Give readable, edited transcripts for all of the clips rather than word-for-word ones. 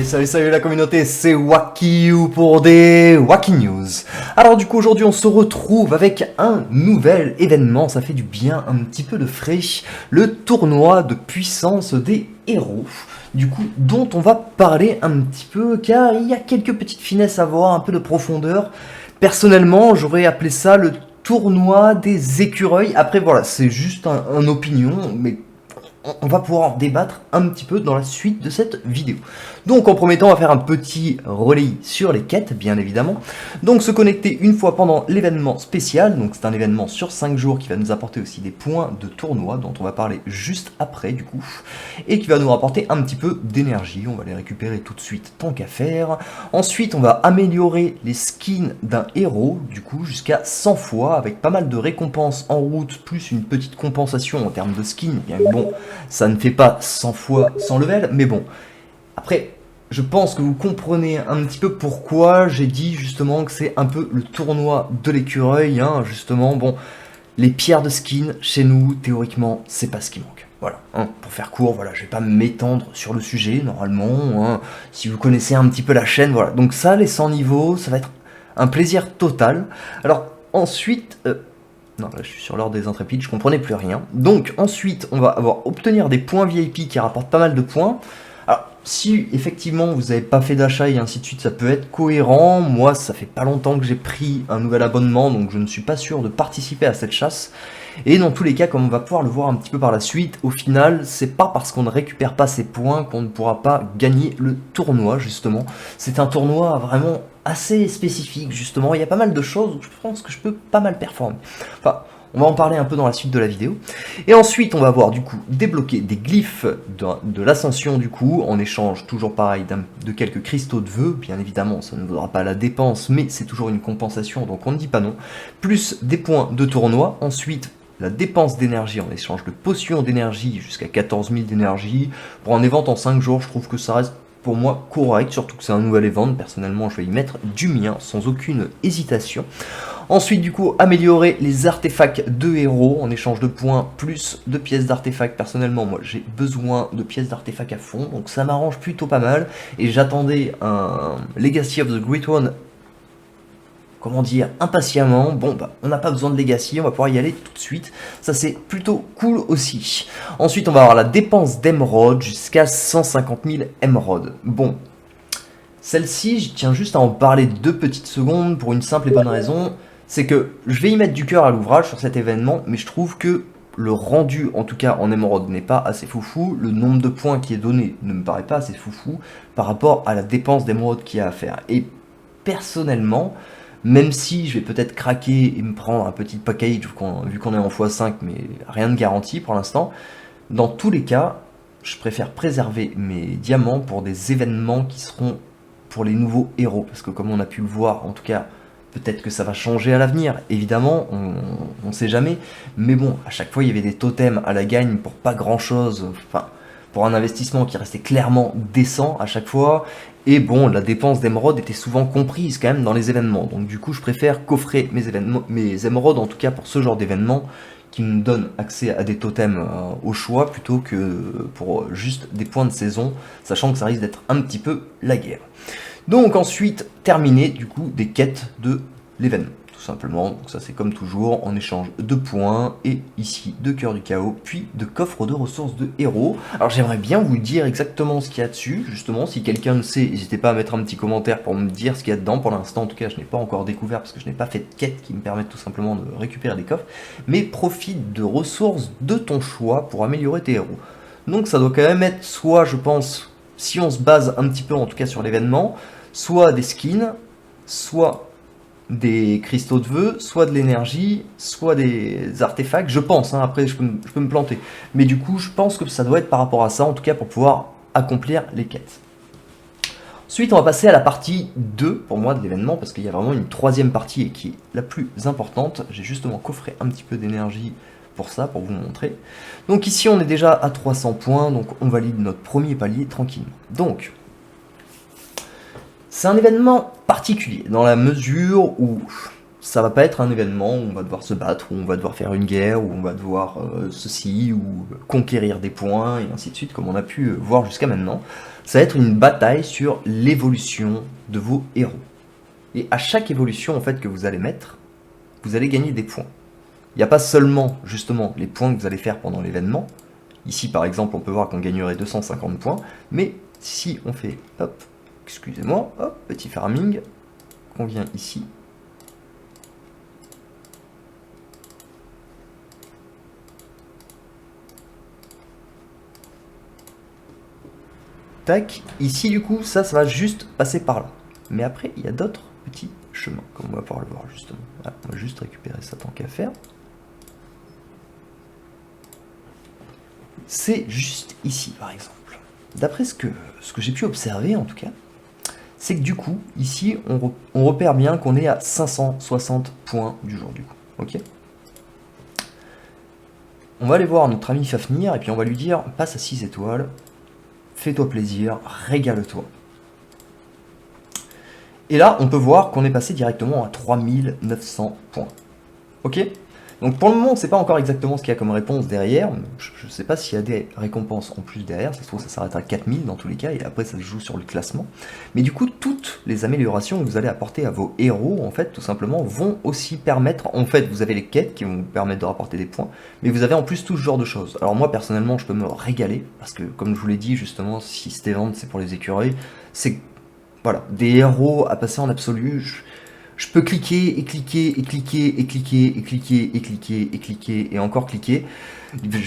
Salut la communauté, c'est Wakiu pour des Waki News. Alors du coup aujourd'hui on se retrouve avec un nouvel événement, ça fait du bien, un petit peu de frais, le tournoi de puissance des héros. Du coup dont on va parler un petit peu car il y a quelques petites finesses à voir, un peu de profondeur. Personnellement j'aurais appelé ça le tournoi des écureuils. Après voilà, c'est juste un opinion, mais on va pouvoir en débattre un petit peu dans la suite de cette vidéo. Donc en premier temps, on va faire un petit relais sur les quêtes, bien évidemment. Donc se connecter une fois pendant l'événement spécial, donc c'est un événement sur 5 jours qui va nous apporter aussi des points de tournoi, dont on va parler juste après du coup, et qui va nous rapporter un petit peu d'énergie. On va les récupérer tout de suite tant qu'à faire. Ensuite, on va améliorer les skins d'un héros, du coup, jusqu'à 100 fois, avec pas mal de récompenses en route, plus une petite compensation en termes de skins. Bien bon, ça ne fait pas 100 fois 100 level, mais bon. Après, je pense que vous comprenez un petit peu pourquoi j'ai dit justement que c'est un peu le tournoi de l'écureuil, hein, justement, bon, les pierres de skin, chez nous, théoriquement, c'est pas ce qui manque. Voilà, hein, pour faire court, voilà, je vais pas m'étendre sur le sujet, normalement, hein, si vous connaissez un petit peu la chaîne, voilà. Donc ça, les 100 niveaux, ça va être un plaisir total. Alors, ensuite... non, là je suis sur l'ordre des intrépides, je comprenais plus rien. Donc ensuite, on va obtenir des points VIP qui rapportent pas mal de points. Alors, si effectivement vous n'avez pas fait d'achat et ainsi de suite, ça peut être cohérent. Moi, ça fait pas longtemps que j'ai pris un nouvel abonnement, donc je ne suis pas sûr de participer à cette chasse. Et dans tous les cas, comme on va pouvoir le voir un petit peu par la suite, au final, c'est pas parce qu'on ne récupère pas ces points qu'on ne pourra pas gagner le tournoi, justement. C'est un tournoi vraiment assez spécifique, justement. Il y a pas mal de choses où je pense que je peux pas mal performer. Enfin, on va en parler un peu dans la suite de la vidéo. Et ensuite, on va voir, du coup, débloquer des glyphes de l'ascension, du coup, en échange, toujours pareil, de quelques cristaux de vœux. Bien évidemment, ça ne vaudra pas la dépense, mais c'est toujours une compensation, donc on ne dit pas non. Plus des points de tournoi. Ensuite, la dépense d'énergie en échange de potions d'énergie jusqu'à 14 000 d'énergie. Pour un event en 5 jours, je trouve que ça reste pour moi correct, surtout que c'est un nouvel event. Personnellement, je vais y mettre du mien sans aucune hésitation. Ensuite, du coup, améliorer les artefacts de héros en échange de points plus de pièces d'artefacts. Personnellement, moi, j'ai besoin de pièces d'artefacts à fond, donc ça m'arrange plutôt pas mal. Et j'attendais un Legacy of the Great One, comment dire, impatiemment. Bon, bah, on n'a pas besoin de Legacy, on va pouvoir y aller tout de suite. Ça, c'est plutôt cool aussi. Ensuite, on va avoir la dépense d'émeraude jusqu'à 150 000 émeraudes. Bon, celle-ci, je tiens juste à en parler 2 petites secondes pour une simple et bonne raison. C'est que je vais y mettre du cœur à l'ouvrage sur cet événement, mais je trouve que le rendu, en tout cas en émeraude, n'est pas assez foufou. Le nombre de points qui est donné ne me paraît pas assez foufou par rapport à la dépense d'émeraude qu'il y a à faire. Et personnellement, même si je vais peut-être craquer et me prendre un petit package vu qu'on est en x5, mais rien de garanti pour l'instant, dans tous les cas, je préfère préserver mes diamants pour des événements qui seront pour les nouveaux héros. Parce que comme on a pu le voir, en tout cas, peut-être que ça va changer à l'avenir. Évidemment, on ne sait jamais. Mais bon, à chaque fois, il y avait des totems à la gagne pour pas grand-chose. Enfin, pour un investissement qui restait clairement décent à chaque fois. Et bon, la dépense d'émeraude était souvent comprise quand même dans les événements. Donc du coup, je préfère coffrer mes émeraudes, en tout cas pour ce genre d'événement, qui nous donne accès à des totems au choix, plutôt que pour juste des points de saison, sachant que ça risque d'être un petit peu la guerre. Donc ensuite, terminer du coup des quêtes de l'événement. Tout simplement, donc ça c'est comme toujours, en échange de points, et ici de cœur du chaos, puis de coffre de ressources de héros. Alors j'aimerais bien vous dire exactement ce qu'il y a dessus, justement, si quelqu'un le sait, n'hésitez pas à mettre un petit commentaire pour me dire ce qu'il y a dedans. Pour l'instant, en tout cas, je n'ai pas encore découvert, parce que je n'ai pas fait de quête qui me permettent tout simplement de récupérer des coffres, mais profite de ressources de ton choix pour améliorer tes héros. Donc ça doit quand même être soit, je pense, si on se base un petit peu en tout cas sur l'événement, soit des skins, soit des cristaux de vœux, soit de l'énergie, soit des artefacts, je pense, hein, après je peux me planter. Mais du coup, je pense que ça doit être par rapport à ça, en tout cas pour pouvoir accomplir les quêtes. Ensuite, on va passer à la partie 2, pour moi, de l'événement, parce qu'il y a vraiment une 3e partie et qui est la plus importante. J'ai justement coffré un petit peu d'énergie pour ça, pour vous montrer. Donc ici, on est déjà à 300 points, donc on valide notre premier palier tranquillement. Donc, c'est un événement particulier, dans la mesure où ça va pas être un événement où on va devoir se battre, où on va devoir faire une guerre, où on va devoir ceci, ou conquérir des points, et ainsi de suite, comme on a pu voir jusqu'à maintenant. Ça va être une bataille sur l'évolution de vos héros. Et à chaque évolution en fait que vous allez mettre, vous allez gagner des points. Il n'y a pas seulement justement les points que vous allez faire pendant l'événement. Ici par exemple on peut voir qu'on gagnerait 250 points, mais si on fait, hop, excusez-moi, hop, petit farming, qu'on vient ici, tac, ici du coup, ça va juste passer par là. Mais après, il y a d'autres petits chemins, comme on va pouvoir le voir justement. Voilà, on va juste récupérer ça tant qu'à faire. C'est juste ici, par exemple. D'après ce que j'ai pu observer, en tout cas, c'est que du coup, ici, on repère bien qu'on est à 560 points du jour, du coup. Ok. On va aller voir notre ami Fafnir, et puis on va lui dire, passe à 6 étoiles, fais-toi plaisir, régale-toi. Et là, on peut voir qu'on est passé directement à 3900 points. Ok. Donc pour le moment, on ne sait pas encore exactement ce qu'il y a comme réponse derrière. Je ne sais pas s'il y a des récompenses en plus derrière. Ça se trouve, ça s'arrête à 4000 dans tous les cas, et après ça se joue sur le classement. Mais du coup, toutes les améliorations que vous allez apporter à vos héros, en fait, tout simplement, vont aussi permettre... En fait, vous avez les quêtes qui vont vous permettre de rapporter des points, mais vous avez en plus tout ce genre de choses. Alors moi, personnellement, je peux me régaler, parce que comme je vous l'ai dit, justement, si cet event, c'est pour les écureuils, c'est... Voilà, des héros à passer en absolu... Je peux cliquer et cliquer et cliquer et cliquer et cliquer et cliquer et cliquer et encore cliquer.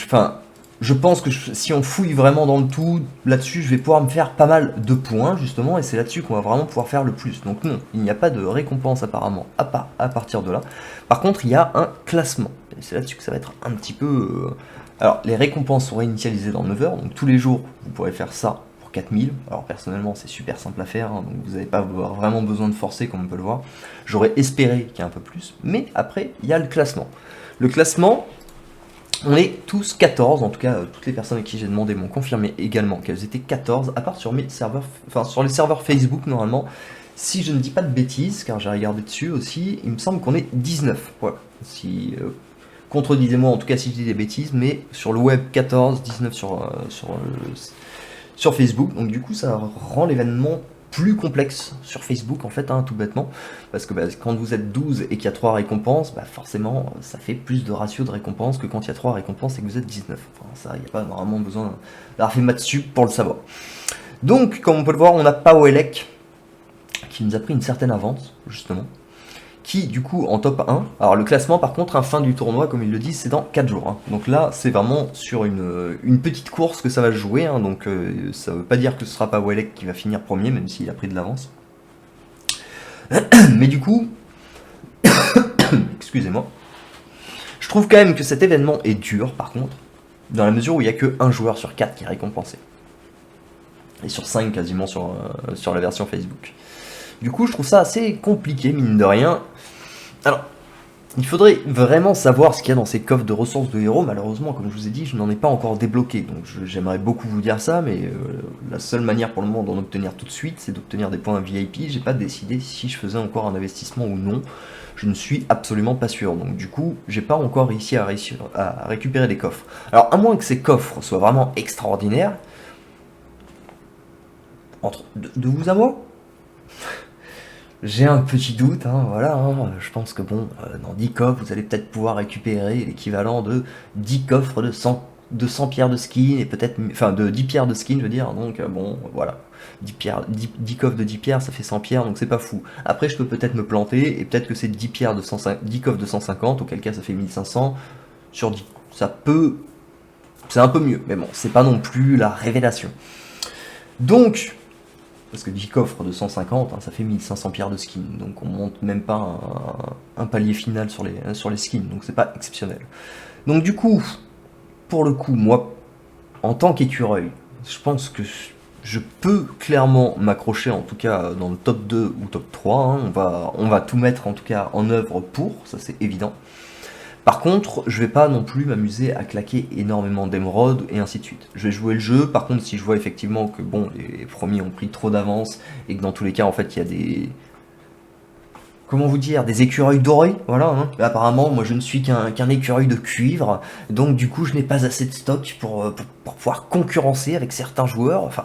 Enfin, je pense que si on fouille vraiment dans le tout, là-dessus, je vais pouvoir me faire pas mal de points, justement, et c'est là-dessus qu'on va vraiment pouvoir faire le plus. Donc non, il n'y a pas de récompense apparemment à partir de là. Par contre, il y a un classement. Et c'est là-dessus que ça va être un petit peu... Alors, les récompenses sont réinitialisées dans 9 heures, donc tous les jours, vous pourrez faire ça. 4000, alors personnellement c'est super simple à faire, hein, donc vous n'avez pas vraiment besoin de forcer comme on peut le voir. J'aurais espéré qu'il y ait un peu plus, mais après il y a le classement. Le classement, on est tous 14, en tout cas toutes les personnes à qui j'ai demandé m'ont confirmé également qu'elles étaient 14, à part sur mes serveurs, enfin sur les serveurs Facebook normalement, si je ne dis pas de bêtises, car j'ai regardé dessus aussi, il me semble qu'on est 19, voilà. Si... contredisez-moi en tout cas si je dis des bêtises, mais sur le web 14, 19 sur Facebook, donc du coup ça rend l'événement plus complexe sur Facebook en fait, hein, tout bêtement, parce que quand vous êtes 12 et qu'il y a 3 récompenses, forcément ça fait plus de ratio de récompenses que quand il y a 3 récompenses et que vous êtes 19. Enfin, ça, il n'y a pas vraiment besoin d'avoir fait maths sup pour le savoir. Donc, comme on peut le voir, on a Paoelec qui nous a pris une certaine avance, justement, qui du coup en top 1, alors le classement par contre, fin du tournoi comme ils le disent, c'est dans 4 jours, hein. Donc là c'est vraiment sur une petite course que ça va se jouer, hein. Donc ça veut pas dire que ce sera pas Welek qui va finir premier, même s'il a pris de l'avance. Mais du coup, excusez-moi, je trouve quand même que cet événement est dur par contre, dans la mesure où il n'y a que 1 joueur sur 4 qui est récompensé. Et sur 5 quasiment sur la version Facebook. Du coup je trouve ça assez compliqué mine de rien. Alors, il faudrait vraiment savoir ce qu'il y a dans ces coffres de ressources de héros. Malheureusement, comme je vous ai dit, je n'en ai pas encore débloqué. Donc j'aimerais beaucoup vous dire ça, mais la seule manière pour le moment d'en obtenir tout de suite, c'est d'obtenir des points VIP. J'ai pas décidé si je faisais encore un investissement ou non. Je ne suis absolument pas sûr. Donc du coup, j'ai pas encore réussi à récupérer des coffres. Alors, à moins que ces coffres soient vraiment extraordinaires, de vous à moi, j'ai un petit doute, hein, voilà, hein, je pense que bon, dans 10 coffres, vous allez peut-être pouvoir récupérer l'équivalent de 10 coffres de 100 pierres de skin, et peut-être, enfin de 10 pierres de skin, je veux dire, donc bon, voilà, 10 coffres de 10 pierres, ça fait 100 pierres, donc c'est pas fou. Après, je peux peut-être me planter, et peut-être que c'est 10 pierres de 10 coffres de 150, auquel cas ça fait 1500, sur 10, ça peut, c'est un peu mieux, mais bon, c'est pas non plus la révélation. Donc... Parce que 10 coffres de 150, hein, ça fait 1500 pierres de skin. Donc on monte même pas un palier final sur les skins. Donc c'est pas exceptionnel. Donc du coup, pour le coup, moi, en tant qu'écureuil, je pense que je peux clairement m'accrocher, en tout cas dans le top 2 ou top 3. Hein. On va tout mettre en tout cas en œuvre pour, ça c'est évident. Par contre, je vais pas non plus m'amuser à claquer énormément d'émeraudes et ainsi de suite. Je vais jouer le jeu, par contre si je vois effectivement que bon, les premiers ont pris trop d'avance et que dans tous les cas en fait il y a des... comment vous dire, des écureuils dorés, voilà. Hein. Apparemment, moi je ne suis qu'un écureuil de cuivre, donc du coup je n'ai pas assez de stock pour pouvoir concurrencer avec certains joueurs. Enfin,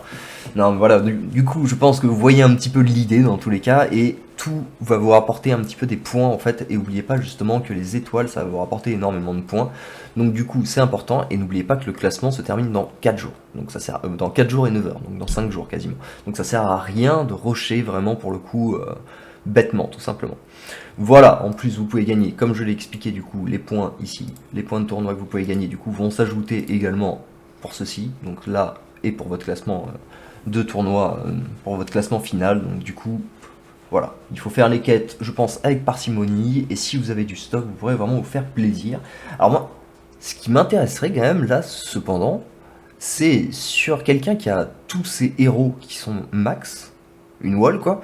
non, voilà, du coup je pense que vous voyez un petit peu l'idée dans tous les cas, et tout va vous rapporter un petit peu des points en fait, et n'oubliez pas justement que les étoiles ça va vous rapporter énormément de points, donc du coup c'est important, et n'oubliez pas que le classement se termine dans 4 jours, donc ça sert, dans 4 jours et 9 heures, donc dans 5 jours quasiment, donc ça sert à rien de rusher vraiment pour le coup, bêtement tout simplement. Voilà, en plus vous pouvez gagner, comme je l'ai expliqué du coup, les points ici, les points de tournoi que vous pouvez gagner du coup vont s'ajouter également pour ceci, donc là, et pour votre classement de tournoi, pour votre classement final, donc du coup, voilà, il faut faire les quêtes, je pense, avec parcimonie, et si vous avez du stock, vous pourrez vraiment vous faire plaisir. Alors moi, ce qui m'intéresserait quand même, là, cependant, c'est sur quelqu'un qui a tous ses héros qui sont max, une wall quoi,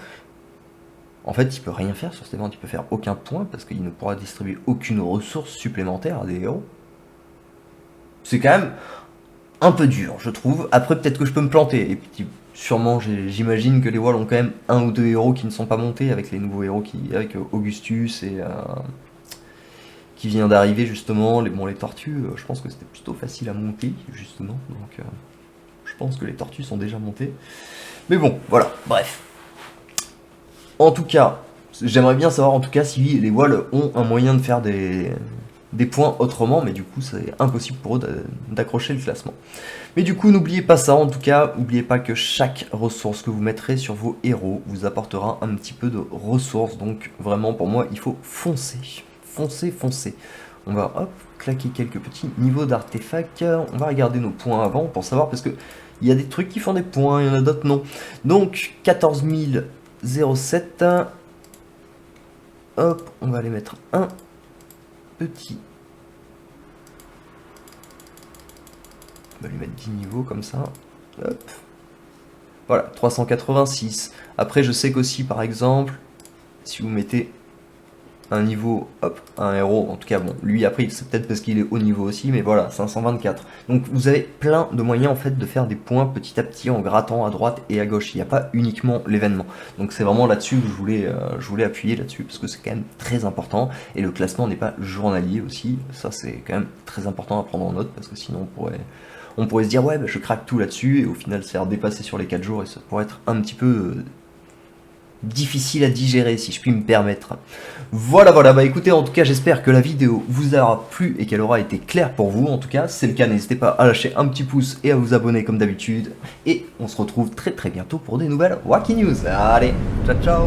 en fait, il peut rien faire sur cette ventes, il peut faire aucun point, parce qu'il ne pourra distribuer aucune ressource supplémentaire à des héros. C'est quand même un peu dur, je trouve. Après, peut-être que je peux me planter, et puis sûrement, j'imagine que les walls ont quand même un ou deux héros qui ne sont pas montés, avec les nouveaux héros, avec Augustus, et qui vient d'arriver justement, les tortues, je pense que c'était plutôt facile à monter, justement, donc je pense que les tortues sont déjà montées. Mais bon, voilà, bref. En tout cas, j'aimerais bien savoir en tout cas si les walls ont un moyen de faire des points autrement, mais du coup c'est impossible pour eux d'accrocher le classement. Mais du coup n'oubliez pas ça, en tout cas, n'oubliez pas que chaque ressource que vous mettrez sur vos héros vous apportera un petit peu de ressources, donc vraiment pour moi il faut foncer, foncer, foncer. On va hop, claquer quelques petits niveaux d'artefacts, on va regarder nos points avant pour savoir, parce que il y a des trucs qui font des points, il y en a d'autres non. Donc 14 007, hop, on va aller mettre un petit, on va lui mettre 10 niveaux comme ça, hop, voilà, 386. Après je sais qu'aussi par exemple, si vous mettez un niveau, hop, un héros, en tout cas bon, lui après c'est peut-être parce qu'il est haut niveau aussi, mais voilà, 524. Donc vous avez plein de moyens en fait de faire des points petit à petit en grattant à droite et à gauche, il n'y a pas uniquement l'événement. Donc c'est vraiment là-dessus que je voulais appuyer là-dessus, parce que c'est quand même très important, et le classement n'est pas journalier aussi, ça c'est quand même très important à prendre en note, parce que sinon on pourrait se dire ouais bah, je craque tout là-dessus, et au final se faire dépasser sur les 4 jours, et ça pourrait être un petit peu difficile à digérer si je puis me permettre. Voilà, bah écoutez, en tout cas j'espère que la vidéo vous aura plu et qu'elle aura été claire pour vous. En tout cas, si c'est le cas, n'hésitez pas à lâcher un petit pouce et à vous abonner comme d'habitude. Et on se retrouve très bientôt pour des nouvelles Wacky News. Allez, ciao ciao.